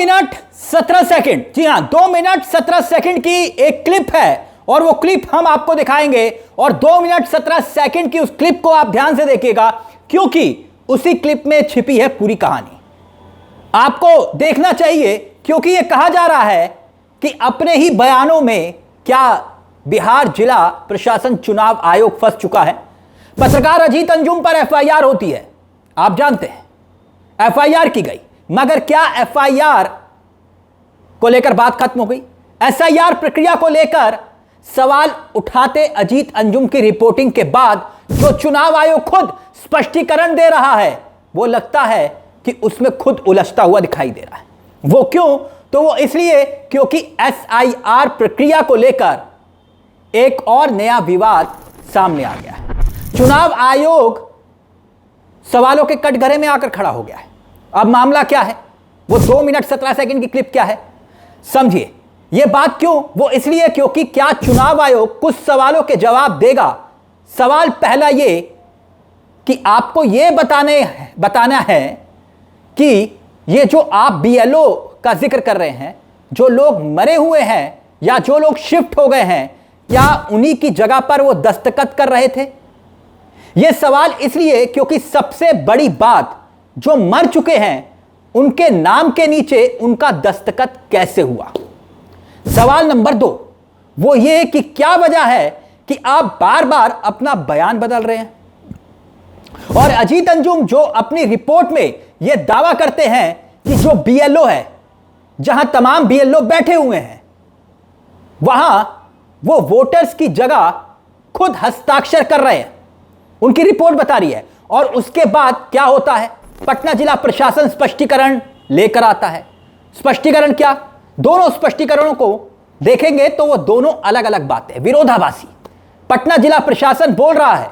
Minute 17 second, जी हां 2 minute 17 second की एक क्लिप है और वो क्लिप हम आपको दिखाएंगे और 2 मिनट 17 सेकंड की उस क्लिप को आप ध्यान से देखिएगा क्योंकि उसी क्लिप में छिपी है पूरी कहानी। आपको देखना चाहिए क्योंकि यह कहा जा रहा है कि अपने ही बयानों में क्या बिहार जिला प्रशासन चुनाव आयोग फंस चुका है। पत्रकार अजीत अंजुम पर एफआईआर होती है, आप जानते हैं, एफआईआर की गई, मगर क्या एफआईआर को लेकर बात खत्म हो गई? एसआईआर प्रक्रिया को लेकर सवाल उठाते अजीत अंजुम की रिपोर्टिंग के बाद जो चुनाव आयोग खुद स्पष्टीकरण दे रहा है वो लगता है कि उसमें खुद उलझता हुआ दिखाई दे रहा है। वो क्यों? तो वो इसलिए क्योंकि एसआईआर प्रक्रिया को लेकर एक और नया विवाद सामने आ गया है। चुनाव आयोग सवालों के कटघरे में आकर खड़ा हो गया है। अब मामला क्या है? वो 2 मिनट 17 सेकंड की क्लिप क्या है, समझिए। यह बात क्यों? वो इसलिए क्योंकि क्या चुनाव आयोग कुछ सवालों के जवाब देगा। सवाल पहला ये कि आपको यह बताना है कि ये जो आप बीएलओ का जिक्र कर रहे हैं, जो लोग मरे हुए हैं या जो लोग शिफ्ट हो गए हैं, क्या उन्हीं की जगह पर वो दस्तखत कर रहे थे? यह सवाल इसलिए क्योंकि सबसे बड़ी बात, जो मर चुके हैं उनके नाम के नीचे उनका दस्तखत कैसे हुआ। सवाल नंबर 2 वो ये कि क्या वजह है कि आप बार बार अपना बयान बदल रहे हैं। और अजीत अंजुम जो अपनी रिपोर्ट में यह दावा करते हैं कि जो बीएलओ है, जहां तमाम बीएलओ बैठे हुए हैं, वहां वो वोटर्स की जगह खुद हस्ताक्षर कर रहे हैं, उनकी रिपोर्ट बता रही है। और उसके बाद क्या होता है? पटना जिला प्रशासन स्पष्टीकरण लेकर आता है। स्पष्टीकरण क्या? दोनों स्पष्टीकरणों को देखेंगे तो वो दोनों अलग अलग बातें, विरोधाभासी। पटना जिला प्रशासन बोल रहा है,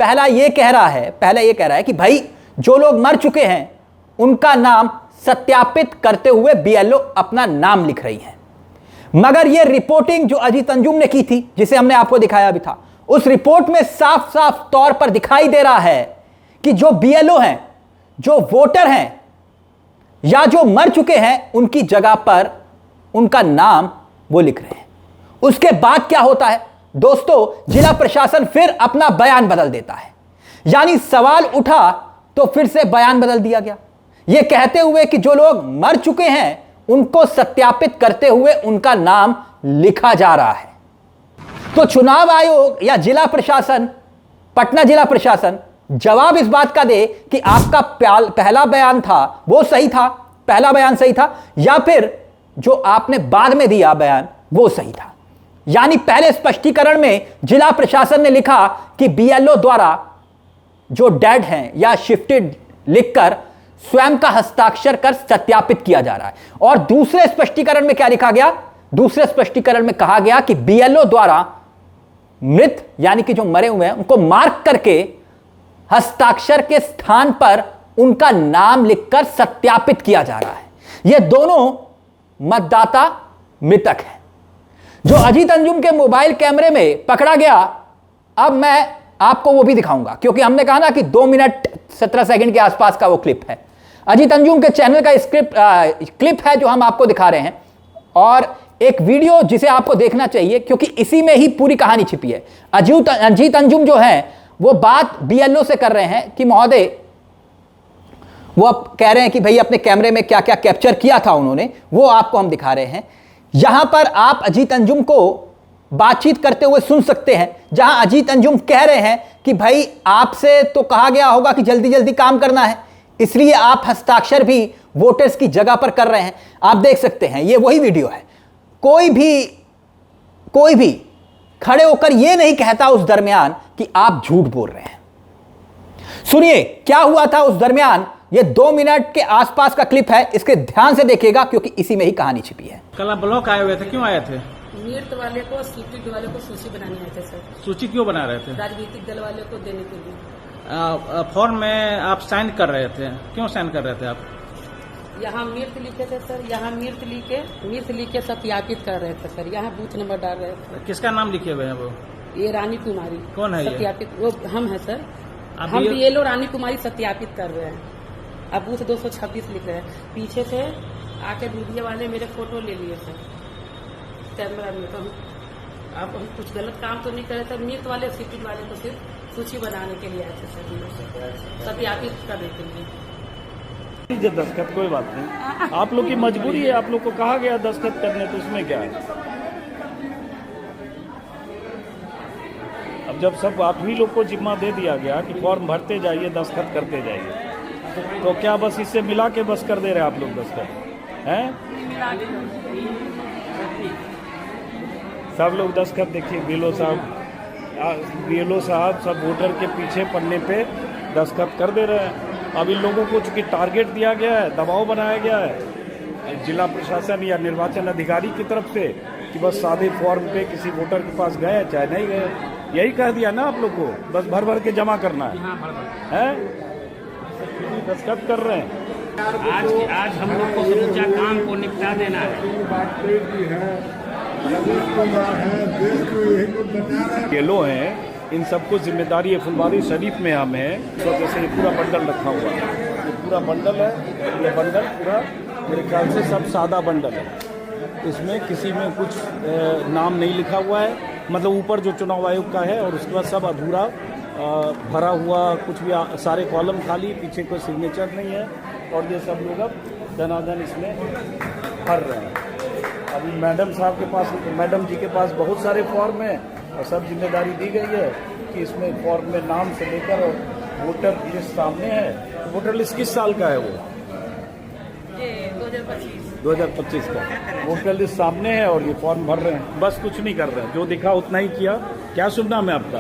पहला ये कह रहा है कि भाई जो लोग मर चुके हैं उनका नाम सत्यापित करते हुए बीएलओ अपना नाम लिख रही है। मगर यह रिपोर्टिंग जो अजीत अंजुम ने की थी, जिसे हमने आपको दिखाया भी था, उस रिपोर्ट में साफ साफ तौर पर दिखाई दे रहा है कि जो बीएलओ हैं, जो वोटर हैं या जो मर चुके हैं, उनकी जगह पर उनका नाम वो लिख रहे हैं। उसके बाद क्या होता है दोस्तों? जिला प्रशासन फिर अपना बयान बदल देता है। यानी सवाल उठा तो फिर से बयान बदल दिया गया, यह कहते हुए कि जो लोग मर चुके हैं उनको सत्यापित करते हुए उनका नाम लिखा जा रहा है। तो चुनाव आयोग या जिला प्रशासन, पटना जिला प्रशासन जवाब इस बात का दे कि आपका पहला बयान था वो सही था, पहला बयान सही था, या फिर जो आपने बाद में दिया बयान वो सही था। यानी पहले स्पष्टीकरण में जिला प्रशासन ने लिखा कि बीएलओ द्वारा जो डेड हैं या शिफ्टेड लिखकर स्वयं का हस्ताक्षर कर सत्यापित किया जा रहा है। और दूसरे स्पष्टीकरण में क्या लिखा गया? दूसरे स्पष्टीकरण में कहा गया कि बीएलओ द्वारा मृत यानी कि जो मरे हुए हैं उनको मार्क करके हस्ताक्षर के स्थान पर उनका नाम लिखकर सत्यापित किया जा रहा है। यह दोनों मतदाता मृतक हैं जो अजीत अंजुम के मोबाइल कैमरे में पकड़ा गया। अब मैं आपको वो भी दिखाऊंगा क्योंकि हमने कहा ना कि 2 मिनट 17 सेकंड के आसपास का वो क्लिप है। अजीत अंजुम के चैनल का क्लिप है जो हम आपको दिखा रहे हैं, और एक वीडियो जिसे आपको देखना चाहिए क्योंकि इसी में ही पूरी कहानी छिपी है। अजीत अंजुम जो है वो बात बीएलओ से कर रहे हैं कि महोदय, वो अब कह रहे हैं कि भाई अपने कैमरे में क्या क्या कैप्चर किया था उन्होंने, वो आपको हम दिखा रहे हैं। यहां पर आप अजीत अंजुम को बातचीत करते हुए सुन सकते हैं, जहां अजीत अंजुम कह रहे हैं कि भाई आपसे तो कहा गया होगा कि जल्दी जल्दी काम करना है, इसलिए आप हस्ताक्षर भी वोटर्स की जगह पर कर रहे हैं। आप देख सकते हैं ये वही वीडियो है। कोई भी खड़े होकर यह नहीं कहता उस दरमियान कि आप झूठ बोल रहे हैं। सुनिए क्या हुआ था उस दरमियान। ये 2 मिनट के आसपास का क्लिप है, इसके ध्यान से देखिएगा क्योंकि इसी में ही कहानी छिपी है। कल आप ब्लॉक आए हुए थे, क्यों आए थे? मृत वाले को, स्वीकृत वाले को सूची बनाने आए थे सर। सूची क्यों बना रहे थे? राजनीतिक दल वाले को देने के लिए। फॉर्म में आप साइन कर रहे थे, क्यों साइन कर रहे थे आप? यहाँ मृत लिखे थे सर, यहाँ मृत लिख के सत्यापित कर रहे थे सर। यहाँ बूथ नंबर डाल रहे थे। किसका नाम लिखे हुए हैं वो? ये रानी कुमारी। कौन है? सत्यापित वो हम है सर। हम बीएलओ रानी कुमारी सत्यापित कर रहे हैं। अब बूथ 226 लिख रहे हैं। पीछे से आके मीडिया वाले मेरे फोटो ले लिए सर कैमरा में। तो अब हम कुछ गलत काम तो नहीं करे थे। मीत वाले सिटी वाले तो सिर्फ सूची बनाने के लिए आए थे सर, सत्यापित करने के लिए। दस्तखत कोई बात नहीं, आप लोग की मजबूरी है, आप लोग को कहा गया दस्तखत करने, तो उसमें क्या है। अब जब सब आप ही लोग को जिम्मा दे दिया गया कि फॉर्म भरते जाइए, दस्तखत करते जाइए, तो क्या बस इससे मिला के बस कर दे रहे आप लोग दस्तखत हैं? सब लोग दस्तखत देखिए, बीएलओ साहब सब वोटर के पीछे पन्ने पे दस्तखत कर दे रहे हैं। अब इन लोगों को चूंकि टारगेट दिया गया है, दबाव बनाया गया है जिला प्रशासन या निर्वाचन अधिकारी की तरफ से कि बस सादे फॉर्म पे किसी वोटर के पास गए चाहे नहीं गए, यही कह दिया ना आप लोग को, बस भर भर के जमा करना है। दस्तखत कर रहे हैं। आज हम लोग को समूचा काम को निपटा देना है। येलो हैं, इन सबको जिम्मेदारी है। फुलवारी शरीफ में हम हैं, तो जैसे ये पूरा बंडल रखा हुआ है, ये पूरा बंडल है, ये बंडल पूरा मेरे ख्याल से सब सादा बंडल है। इसमें किसी में कुछ नाम नहीं लिखा हुआ है, मतलब ऊपर जो चुनाव आयोग का है, और उसके बाद सब अधूरा भरा हुआ, कुछ भी सारे कॉलम खाली, पीछे कोई सिग्नेचर नहीं है, और ये सब लोग अब धनाधन इसमें भर रहे हैं। अभी मैडम साहब के पास, मैडम जी के पास बहुत सारे फॉर्म हैं, और सब जिम्मेदारी दी गई है कि इसमें फॉर्म में नाम से लेकर और वोटर लिस्ट सामने है। वोटर लिस्ट किस साल का है वो? 2025 का वोटर लिस्ट सामने है, और ये फॉर्म भर रहे हैं, बस कुछ नहीं कर रहे हैं। जो दिखा उतना ही किया। क्या सुनना मैं आपका?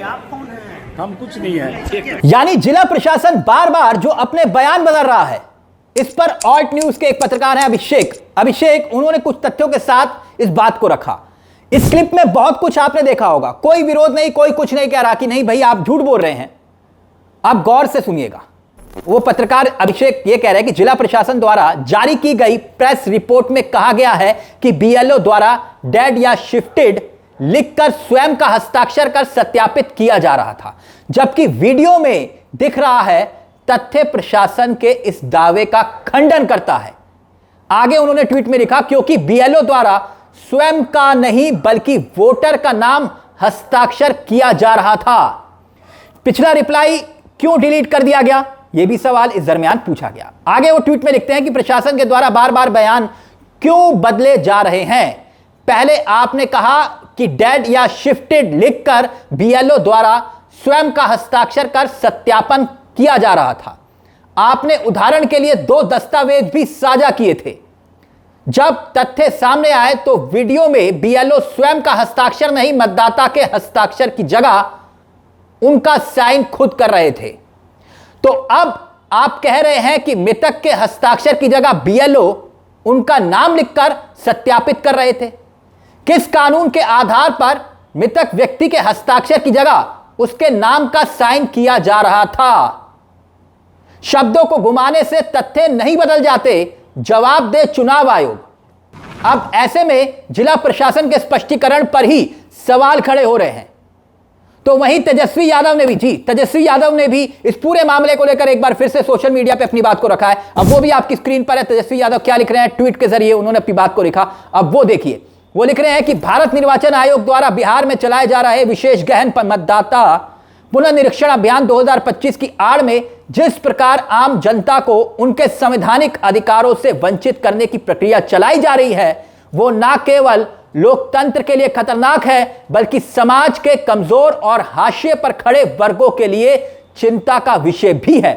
आप कौन है? हम कुछ नहीं है। यानी जिला प्रशासन बार बार जो अपने बयान बदल रहा है, इस पर ऑल्ट न्यूज के एक पत्रकार हैं अभिषेक, उन्होंने कुछ तथ्यों के साथ इस बात को रखा। इस क्लिप में बहुत कुछ आपने देखा होगा, कोई विरोध नहीं, कोई कुछ नहीं कह रहा कि नहीं भाई आप झूठ बोल रहे हैं। आप गौर से सुनिएगा। वो पत्रकार अभिषेक ये कह रहे हैं कि जिला प्रशासन द्वारा जारी की गई प्रेस रिपोर्ट में कहा गया है कि बीएलओ द्वारा डेड या शिफ्टेड लिखकर स्वयं का हस्ताक्षर कर सत्यापित किया जा रहा था, जबकि वीडियो में दिख रहा है तथ्य प्रशासन के इस दावे का खंडन करता है। आगे उन्होंने ट्वीट में लिखा, क्योंकि बीएलओ द्वारा स्वयं का नहीं बल्कि वोटर का नाम हस्ताक्षर किया जा रहा था। पिछला रिप्लाई क्यों डिलीट कर दिया गया, यह भी सवाल इस दरमियान पूछा गया। आगे वो ट्वीट में लिखते हैं कि प्रशासन के द्वारा बार बार बयान क्यों बदले जा रहे हैं। पहले आपने कहा कि डेड या शिफ्टेड लिखकर बीएलओ द्वारा स्वयं का हस्ताक्षर कर सत्यापन किया जा रहा था। आपने उदाहरण के लिए 2 दस्तावेज भी साझा किए थे। जब तथ्य सामने आए तो वीडियो में बीएलओ स्वयं का हस्ताक्षर नहीं, मतदाता के हस्ताक्षर की जगह उनका साइन खुद कर रहे थे। तो अब आप कह रहे हैं कि मृतक के हस्ताक्षर की जगह बीएलओ उनका नाम लिखकर सत्यापित कर रहे थे। किस कानून के आधार पर मृतक व्यक्ति के हस्ताक्षर की जगह उसके नाम का साइन किया जा रहा था? शब्दों को घुमाने से तथ्य नहीं बदल जाते, जवाब दे चुनाव आयोग। अब ऐसे में जिला प्रशासन के स्पष्टीकरण पर ही सवाल खड़े हो रहे हैं। तो वहीं तेजस्वी यादव ने भी इस पूरे मामले को लेकर एक बार फिर से सोशल मीडिया पे अपनी बात को रखा है। अब वो भी आपकी स्क्रीन पर है। तेजस्वी यादव क्या लिख रहे हैं, ट्वीट के जरिए उन्होंने अपनी बात को लिखा। अब वो देखिए, वो लिख रहे हैं कि भारत निर्वाचन आयोग द्वारा बिहार में चलाए जा रहे विशेष गहन मतदाता पुनर्निरीक्षण अभियान 2025 की आड़ में जिस प्रकार आम जनता को उनके संवैधानिक अधिकारों से वंचित करने की प्रक्रिया चलाई जा रही है, वो न केवल लोकतंत्र के लिए खतरनाक है बल्कि समाज के कमजोर और हाशिए पर खड़े वर्गों के लिए चिंता का विषय भी है।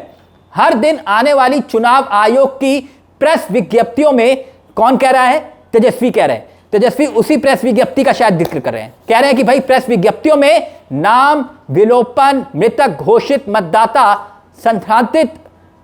हर दिन आने वाली चुनाव आयोग की प्रेस विज्ञप्तियों में कौन कह रहा है? तेजस्वी कह रहे हैं। तेजस्वी उसी प्रेस विज्ञप्ति का शायद जिक्र कर रहे हैं। कह रहे हैं कि भाई प्रेस विज्ञप्तियों में नाम विलोपन, मृतक घोषित मतदाता, संस्थापित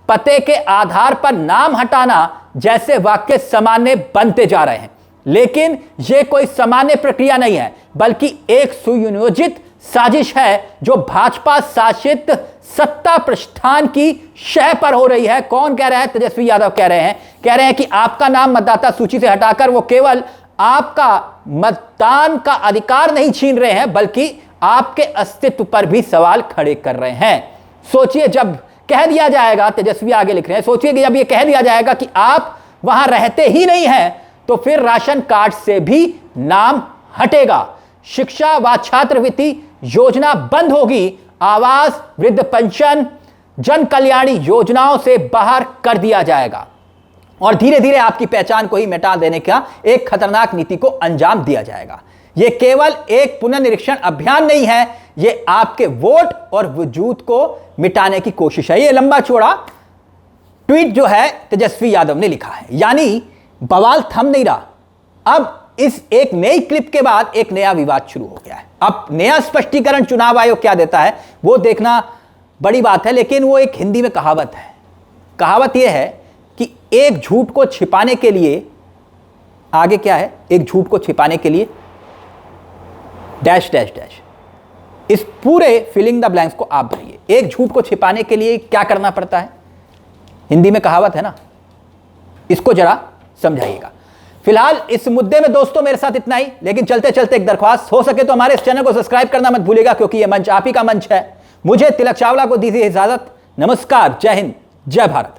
पते के आधार पर नाम हटाना जैसे वाक्य सामान्य बनते जा रहे हैं। लेकिन यह कोई सामान्य प्रक्रिया नहीं है बल्कि एक सुनियोजित साजिश है जो भाजपा शासित सत्ता प्रस्थान की शह पर हो रही है। कौन कह रहा है? तेजस्वी यादव कह रहे हैं कि आपका नाम मतदाता सूची से हटाकर वो केवल आपका मतदान का अधिकार नहीं छीन रहे हैं बल्कि आपके अस्तित्व पर भी सवाल खड़े कर रहे हैं। सोचिए, जब कह दिया जाएगा, तेजस्वी आगे लिख रहे हैं, सोचिए कि जब यह कह दिया जाएगा कि आप वहां रहते ही नहीं है तो फिर राशन कार्ड से भी नाम हटेगा। शिक्षा व छात्रवृत्ति योजना बंद होगी। आवास, वृद्ध पेंशन, जन कल्याणी योजनाओं से बाहर कर दिया जाएगा और धीरे धीरे आपकी पहचान को ही मिटा देने का एक खतरनाक नीति को अंजाम दिया जाएगा। यह केवल एक पुनर्निरीक्षण अभियान नहीं है, यह आपके वोट और वजूद को मिटाने की कोशिश है। यह लंबा चौड़ा ट्वीट जो है तेजस्वी यादव ने लिखा है, यानी बवाल थम नहीं रहा। अब इस एक नई क्लिप के बाद एक नया विवाद शुरू हो गया है। अब नया स्पष्टीकरण चुनाव आयोग क्या देता है वो देखना बड़ी बात है, लेकिन वो एक हिंदी में कहावत है। कहावत यह है कि एक झूठ को छिपाने के लिए, आगे क्या है, एक झूठ को छिपाने के लिए डैश डैश डैश। इस पूरे फिलिंग द ब्लैंक्स को आप भरिए। एक झूठ को छिपाने के लिए क्या करना पड़ता है, हिंदी में कहावत है ना, इसको जरा समझाइएगा। फिलहाल इस मुद्दे में दोस्तों मेरे साथ इतना ही, लेकिन चलते चलते एक दरख्वास्त, हो सके तो हमारे इस चैनल को सब्सक्राइब करना मत भूलिएगा, क्योंकि यह मंच आप ही का मंच है। मुझे तिलक चावला को दीजिए इजाजत। नमस्कार, जय हिंद, जय भारत।